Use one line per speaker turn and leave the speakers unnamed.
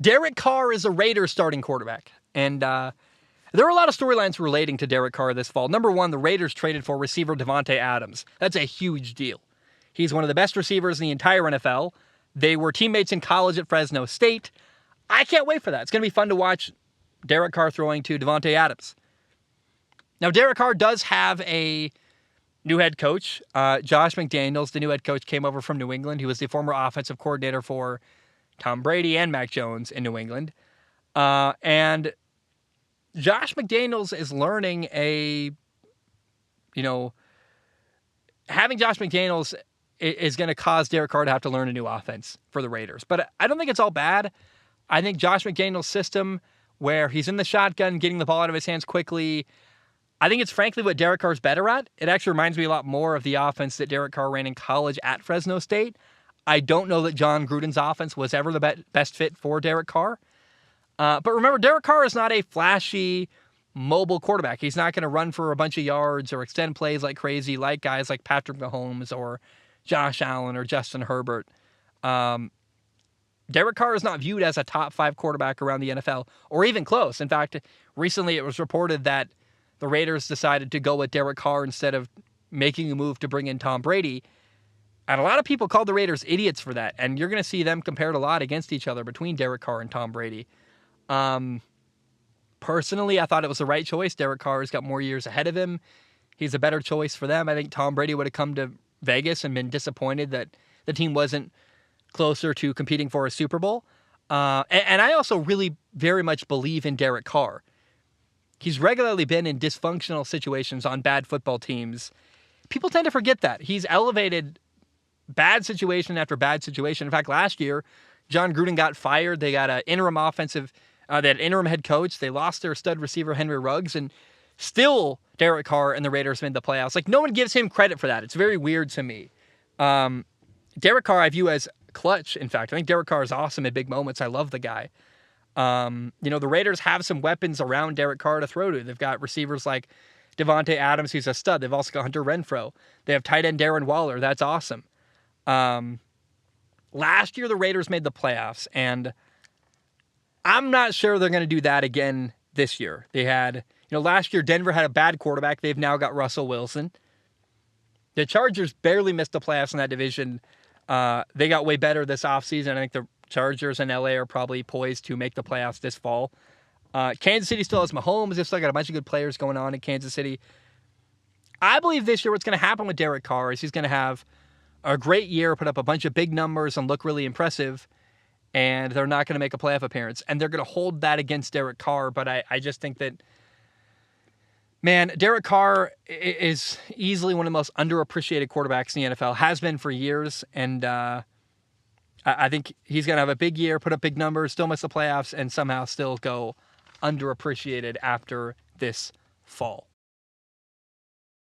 Derek Carr is a Raiders starting quarterback. And there are a lot of storylines relating to Derek Carr this fall. Number one, the Raiders traded for receiver Davante Adams. That's a huge deal. He's one of the best receivers in the entire NFL. They were teammates in college at Fresno State. I can't wait for that. It's going to be fun to watch Derek Carr throwing to Davante Adams. Now, Derek Carr does have a new head coach. Josh McDaniels, the new head coach, came over from New England. He was the former offensive coordinator for Tom Brady and Mac Jones in New England. And Josh McDaniels is learning having Josh McDaniels is going to cause Derek Carr to have to learn a new offense for the Raiders. But I don't think it's all bad. I think Josh McDaniels' system, where he's in the shotgun, getting the ball out of his hands quickly, I think it's frankly what Derek Carr's better at. It actually reminds me a lot more of the offense that Derek Carr ran in college at Fresno State. I don't know that John Gruden's offense was ever the best fit for Derek Carr. But remember, Derek Carr is not a flashy, mobile quarterback. He's not going to run for a bunch of yards or extend plays like crazy, like guys like Patrick Mahomes or Josh Allen or Justin Herbert. Derek Carr is not viewed as a top 5 quarterback around the NFL, or even close. In fact, recently it was reported that the Raiders decided to go with Derek Carr instead of making a move to bring in Tom Brady. And a lot of people called the Raiders idiots for that. And you're going to see them compared a lot against each other between Derek Carr and Tom Brady. Personally, I thought it was the right choice. Derek Carr has got more years ahead of him. He's a better choice for them. I think Tom Brady would have come to Vegas and been disappointed that the team wasn't closer to competing for a Super Bowl. And I also really very much believe in Derek Carr. He's regularly been in dysfunctional situations on bad football teams. People tend to forget that. He's elevated bad situation after bad situation. In fact, last year, John Gruden got fired. They got an interim they had interim head coach. They lost their stud receiver, Henry Ruggs, and still Derek Carr and the Raiders made the playoffs. Like, no one gives him credit for that. It's very weird to me. Derek Carr I view as clutch, in fact. I think Derek Carr is awesome at big moments. I love the guy. The Raiders have some weapons around Derek Carr to throw to. They've got receivers like Davante Adams, who's a stud. They've also got Hunter Renfrow. They have tight end Darren Waller. That's awesome. Last year, the Raiders made the playoffs, and I'm not sure they're going to do that again this year. They had, last year, Denver had a bad quarterback. They've now got Russell Wilson. The Chargers barely missed the playoffs in that division. They got way better this offseason. I think the Chargers and LA are probably poised to make the playoffs this fall. Kansas City still has Mahomes. They've still got a bunch of good players going on in Kansas City. I believe this year what's going to happen with Derek Carr is he's going to have a great year, put up a bunch of big numbers and look really impressive, and they're not going to make a playoff appearance. And they're going to hold that against Derek Carr, but I just think that, man, Derek Carr is easily one of the most underappreciated quarterbacks in the NFL, has been for years, and I think he's going to have a big year, put up big numbers, still miss the playoffs, and somehow still go underappreciated after this fall.